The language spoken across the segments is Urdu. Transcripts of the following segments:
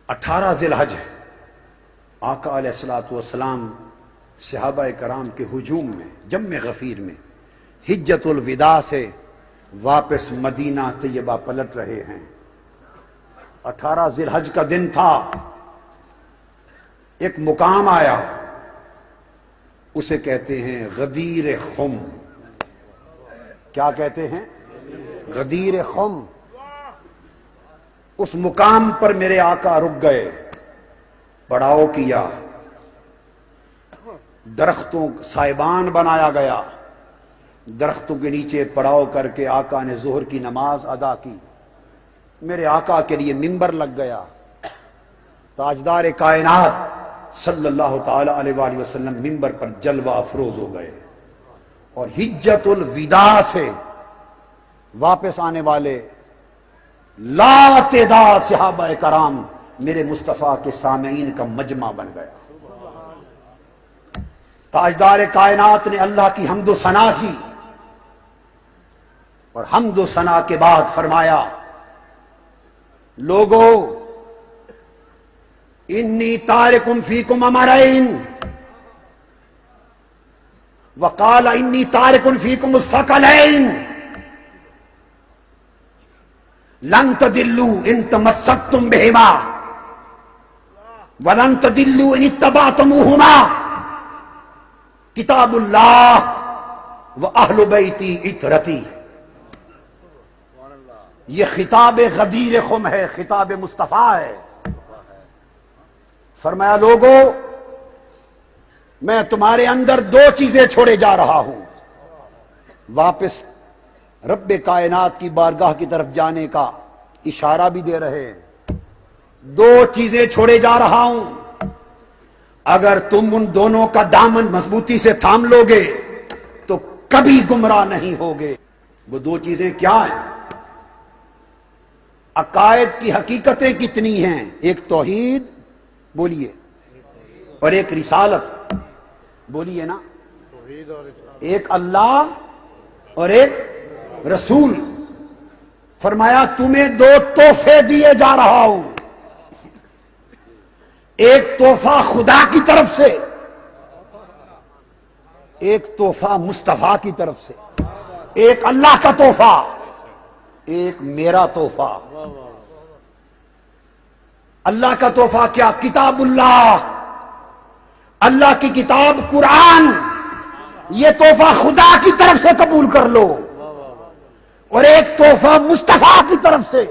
18 ذی الحج آقا علیہ الصلوۃ والسلام صحابہ کرام کے ہجوم میں جم غفیر میں حجۃ الوداع سے واپس مدینہ طیبہ پلٹ رہے ہیں۔ 18 ذی الحج کا دن تھا، ایک مقام آیا، اسے کہتے ہیں غدیر خم۔ کیا کہتے ہیں؟ غدیر خم۔ اس مقام پر میرے آقا رک گئے، پڑاؤ کیا، درختوں سائبان بنایا گیا، درختوں کے نیچے پڑاؤ کر کے آقا نے ظہر کی نماز ادا کی۔ میرے آقا کے لیے ممبر لگ گیا، تاجدار کائنات صلی اللہ تعالی علیہ وآلہ وسلم ممبر پر جلوہ افروز ہو گئے، اور حجۃ الوداع سے واپس آنے والے لا تعداد صحابہ کرام میرے مصطفیٰ کے سامعین کا مجمع بن گیا۔ تاجدار کائنات نے اللہ کی حمد و ثنا کی، اور حمد و ثنا کے بعد فرمایا، لوگو انی تارکم فیکم امرین، وقال انی تارکم فیکم الثقلین، لن تدلوا ان تمسکتم بہما ولن تدلوا ان اتبعتموہما، کتاب اللہ و اہل بیتی عترتی۔ یہ خطاب غدیر خم ہے، خطاب مصطفیٰ ہے۔ فرمایا، لوگو میں تمہارے اندر دو چیزیں چھوڑے جا رہا ہوں، واپس رب کائنات کی بارگاہ کی طرف جانے کا اشارہ بھی دے رہے ہیں۔ دو چیزیں چھوڑے جا رہا ہوں، اگر تم ان دونوں کا دامن مضبوطی سے تھام لوگے تو کبھی گمراہ نہیں ہوگے۔ وہ دو چیزیں کیا ہیں؟ عقائد کی حقیقتیں کتنی ہیں؟ ایک توحید بولیے، اور ایک رسالت بولیے نا، ایک اللہ اور ایک رسول۔ فرمایا تمہیں دو تحفے دیے جا رہا ہوں، ایک تحفہ خدا کی طرف سے، ایک تحفہ مصطفیٰ کی طرف سے، ایک اللہ کا تحفہ، ایک میرا تحفہ۔ اللہ کا تحفہ کیا؟ کتاب اللہ، اللہ کی کتاب قرآن، یہ تحفہ خدا کی طرف سے قبول کر لو، اور ایک تحفہ مصطفیٰ کی طرف سے،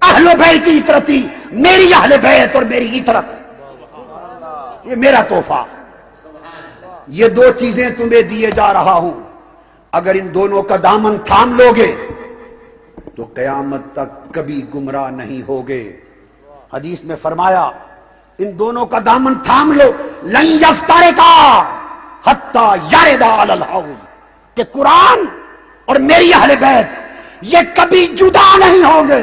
اہل بیت عترتی، میری اہل بیت اور میری عترت، یہ میرا تحفہ۔ یہ دو چیزیں تمہیں دیے جا رہا ہوں، اگر ان دونوں کا دامن تھام لوگے تو قیامت تک کبھی گمراہ نہیں ہوگے۔ حدیث میں فرمایا، ان دونوں کا دامن تھام لو، لن یفترقا حتی یردا علی الحوض، کہ قرآن اور میری اہل بیت یہ کبھی جدا نہیں ہوں گے،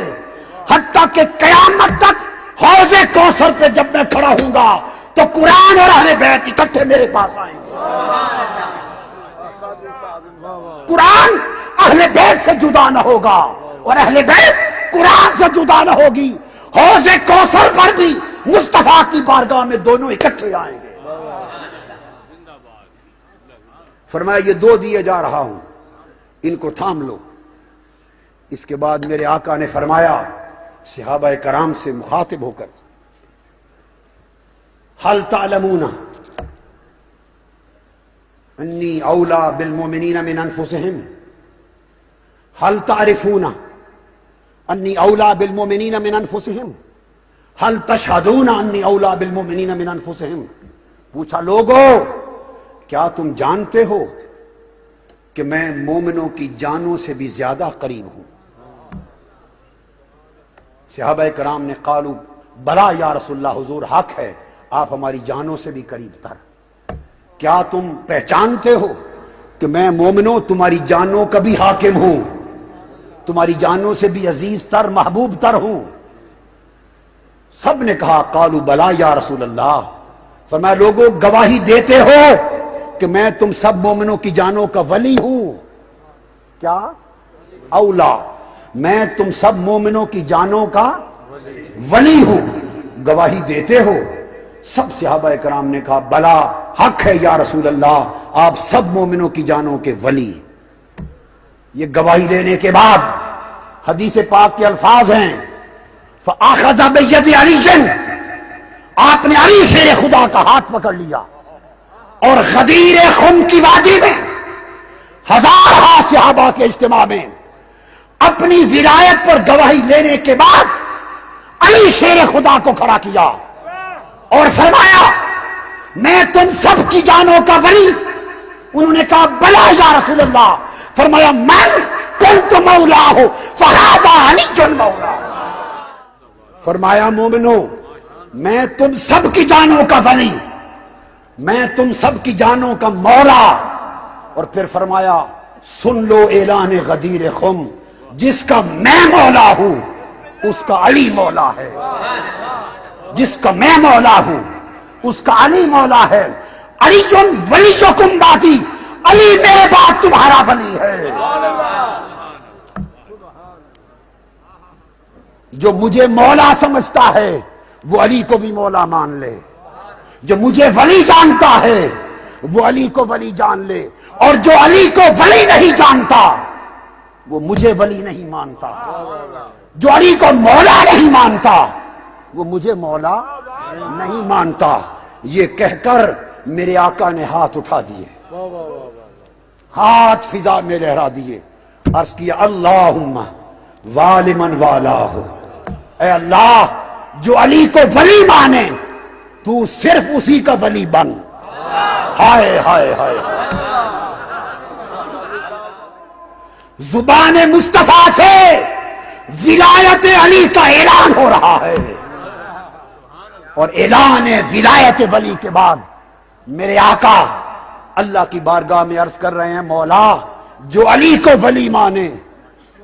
حتیٰ کہ قیامت تک حوض کوثر پہ جب میں کھڑا ہوں گا تو قرآن اور اہل بیت اکٹھے میرے پاس آئیں گے۔ قرآن اہل بیت سے جدا نہ ہوگا، اور اہل بیت قرآن سے جدا نہ ہوگی۔ حوض کوثر پر بھی مصطفیٰ کی بارگاہ میں دونوں اکٹھے آئیں گے۔ فرمایا یہ دو دیے جا رہا ہوں، ان کو تھام لو۔ اس کے بعد میرے آقا نے فرمایا صحابہ کرام سے مخاطب ہو کر، هل تعلمون انی اولی بالمؤمنین من انفسهم، هل تعرفون انی اولی بالمؤمنین من انفسهم، هل تشهدون انی اولی بالمؤمنین من انفسهم۔ پوچھا، لوگو کیا تم جانتے ہو کہ میں مومنوں کی جانوں سے بھی زیادہ قریب ہوں؟ صحابہ کرام نے قالوا بلا یا رسول اللہ، حضور حق ہے، آپ ہماری جانوں سے بھی قریب تر۔ کیا تم پہچانتے ہو کہ میں مومنوں تمہاری جانوں کا بھی حاکم ہوں، تمہاری جانوں سے بھی عزیز تر محبوب تر ہوں؟ سب نے کہا قالوا بلا یا رسول اللہ۔ فرمایا لوگوں گواہی دیتے ہو کہ میں تم سب مومنوں کی جانوں کا ولی ہوں؟ کیا؟ اولا، میں تم سب مومنوں کی جانوں کا ولی ہوں۔ گواہی دیتے ہو؟ سب صحابہ کرام نے کہا بلا حق ہے یا رسول اللہ، آپ سب مومنوں کی جانوں کے ولی۔ یہ گواہی دینے کے بعد حدیث پاک کے الفاظ ہیں فَآخَذَ بِيَدِ عَلِيٍّ، آپ نے علی شیر خدا کا ہاتھ پکڑ لیا، اور غدیر خم کی وادی میں ہزارہ صحابہ کے اجتماع میں اپنی ولایت پر گواہی لینے کے بعد علی شیر خدا کو کھڑا کیا اور فرمایا میں تم سب کی جانوں کا ولی۔ انہوں نے کہا بلا یا رسول اللہ۔ فرمایا من کنت مولا ہو فہذا علی مولا۔ فرمایا مومنو میں تم سب کی جانوں کا ولی، میں تم سب کی جانوں کا مولا۔ اور پھر فرمایا سن لو اعلان غدیر خم، جس کا میں مولا ہوں اس کا علی مولا ہے، جس کا میں مولا ہوں اس کا علی مولا ہے۔ علی ولیکم بعدی، علی میرے بعد تمہارا ولی ہے۔ جو مجھے مولا سمجھتا ہے وہ علی کو بھی مولا مان لے، جو مجھے ولی جانتا ہے وہ علی کو ولی جان لے، اور جو علی کو ولی نہیں جانتا وہ مجھے ولی نہیں مانتا، جو علی کو مولا نہیں مانتا وہ مجھے مولا نہیں مانتا۔ یہ کہہ کر میرے آقا نے ہاتھ اٹھا دیے، ہاتھ فضا میں لہرا دیے، عرض کیا اللہم والمن والاہ، اے اللہ جو علی کو ولی مانے تو صرف اسی کا ولی بن۔ ہائے ہائے ہائے، زبان مصطفیٰ سے ولایت علی کا اعلان ہو رہا ہے، اور اعلان ولایت ولی کے بعد میرے آقا اللہ کی بارگاہ میں عرض کر رہے ہیں مولا جو علی کو ولی مانے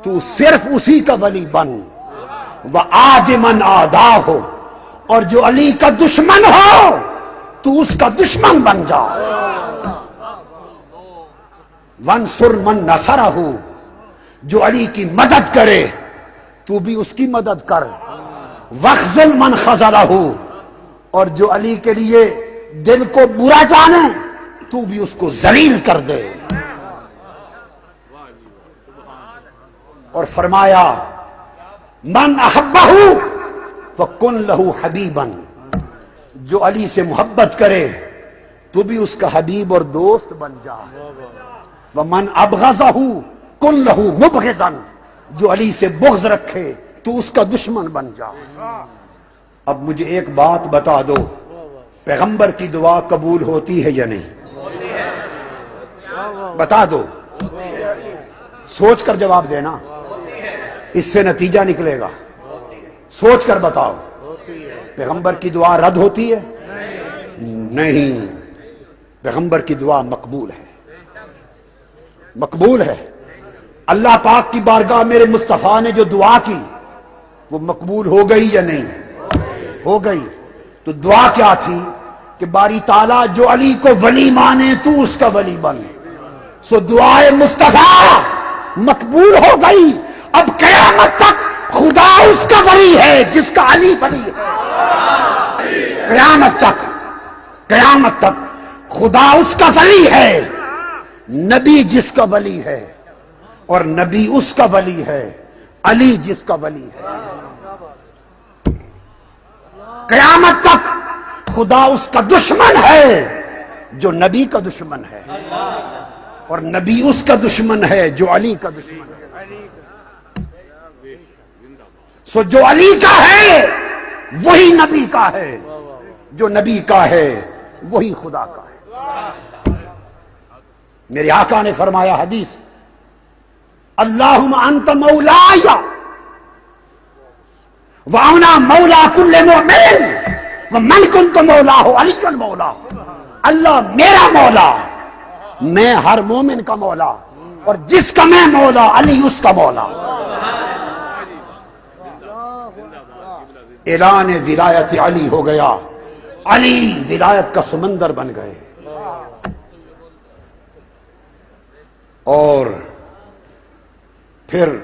تو صرف اسی کا ولی بن، وَعَادِ مَنْ عَادَاهُ، اور جو علی کا دشمن ہو تو اس کا دشمن بن جا، وَانْصُرْ مَنْ نَصَرَهُ، جو علی کی مدد کرے تو بھی اس کی مدد کر، وَاخْذُلْ مَنْ خَذَلَهُ، اور جو علی کے لیے دل کو برا جانے تو بھی اس کو ذلیل کر دے۔ اور فرمایا من احبہ فکن لہ حبیبا، جو علی سے محبت کرے تو بھی اس کا حبیب اور دوست بن جا، ومن ابغضہ کن لہ مبغضا، جو علی سے بغض رکھے تو اس کا دشمن بن جا۔ اب مجھے ایک بات بتا دو، پیغمبر کی دعا قبول ہوتی ہے یا نہیں؟ بتا دو، سوچ کر جواب دینا، اس سے نتیجہ نکلے گا، سوچ کر بتاؤ۔ پیغمبر کی دعا رد ہوتی ہے؟ نہیں، پیغمبر کی دعا مقبول ہے، مقبول ہے۔ اللہ پاک کی بارگاہ میرے مصطفیٰ نے جو دعا کی وہ مقبول ہو گئی یا نہیں؟ ہو گئی۔ تو دعا کیا تھی کہ باری تعالیٰ جو علی کو ولی مانے تو اس کا ولی بن، سو دعائے مصطفیٰ مقبول ہو گئی۔ اب قیامت تک خدا اس کا ولی ہے جس کا علی ولی ہے، قیامت تک، قیامت تک خدا اس کا ولی ہے، نبی جس کا ولی ہے، اور نبی اس کا ولی ہے، علی جس کا ولی ہے۔ قیامت تک خدا اس کا دشمن ہے جو نبی کا دشمن ہے، اور نبی اس کا دشمن ہے جو علی کا دشمن ہے۔ سو جو علی کا ہے وہی نبی کا ہے، جو نبی کا ہے وہی خدا کا ہے۔ میرے آقا نے فرمایا حدیث، اللہم انت مولاي وانا مولا کل مؤمن ومن کنت مولاه علی المولا، اللہ میرا مولا، میں ہر مومن کا مولا، اور جس کا میں مولا علی اس کا مولا۔ اعلان ولایت علی ہو گیا، علی ولایت کا سمندر بن گئے۔ اور پھر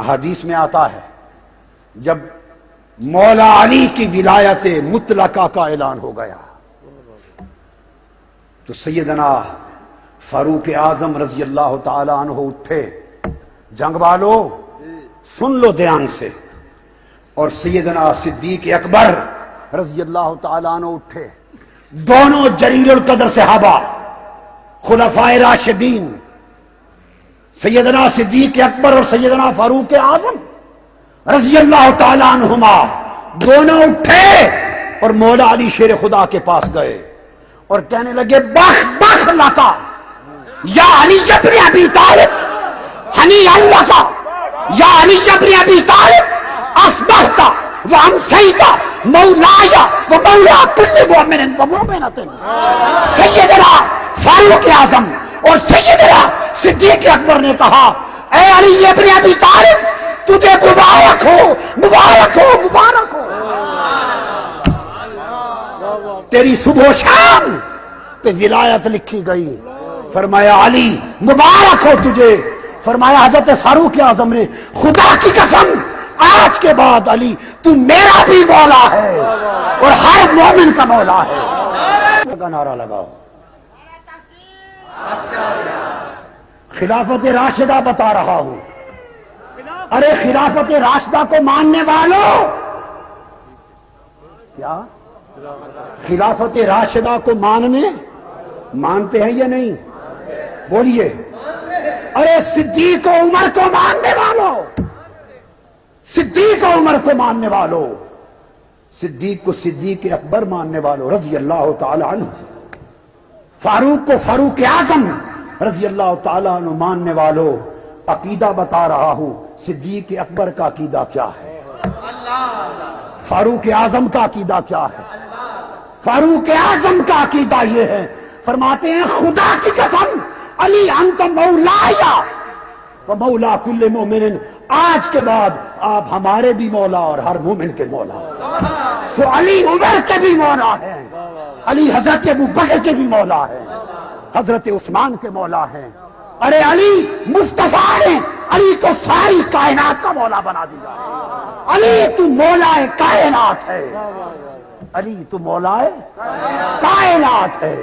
حدیث میں آتا ہے جب مولا علی کی ولایت مطلقہ کا اعلان ہو گیا تو سیدنا فاروق اعظم رضی اللہ تعالی عنہ اٹھے، جنگ والو سن لو دھیان سے، اور سیدنا صدیق اکبر رضی اللہ تعالی عنہ اٹھے، دونوں جلیل القدر صحابہ خلفائے راشدین سیدنا صدیق اکبر اور سیدنا فاروق اعظم رضی اللہ تعالی عنہما دونوں اٹھے اور مولا علی شیر خدا کے پاس گئے اور کہنے لگے بخ بخ لکا یا علی ابن ابی طالب، ہنی اللہ کا یا علی ابن ابی طالب، اصبحت وامسیت مولایا و مولا کل مؤمن و مؤمنۃ۔ سیدنا فاروق اعظم اور سیدنا صدیق اکبر نے کہا اے علی ابن ابی طالب تجھے مبارک ہو مبارک ہو مبارک ہو، تیری صبح و شام پہ ولایت لکھی گئی۔ فرمایا علی مبارک ہو تجھے۔ فرمایا حضرت فاروق اعظم نے خدا کی قسم آج کے بعد علی تو میرا بھی مولا ہے اور ہر مومن کا مولا ہے۔ نعرہ لگاؤ۔ خلافت راشدہ بتا رہا ہوں، ارے خلافت راشدہ کو ماننے والوں، کیا خلافت راشدہ کو مانتے ہیں یا نہیں؟ بولیے۔ ارے صدیق و عمر کو ماننے والوں، صدیق و عمر کو ماننے والوں، صدیق کو صدیق اکبر ماننے والوں رضی اللہ تعالی عنہ، فاروق کو فاروق اعظم رضی اللہ تعالی عنہ ماننے والوں، عقیدہ بتا رہا ہوں صدیق اکبر کا عقیدہ کیا ہے، فاروق اعظم کا عقیدہ کیا ہے۔ فاروق اعظم کا عقیدہ یہ ہے، فرماتے ہیں خدا کی قسم علی انت مولایا و مولا کل مومن، آج کے بعد آپ ہمارے بھی مولا اور ہر مومن کے مولا۔ سو علی عمر کے بھی مولا ہیں، علی حضرت ابو بکر کے بھی مولا ہیں، حضرت عثمان کے مولا ہیں۔ ارے علی مصطفیٰ نے علی کو ساری کائنات کا مولا بنا دیا۔ علی تو مولا کائنات ہے، علی تو مولا کائنات ہے۔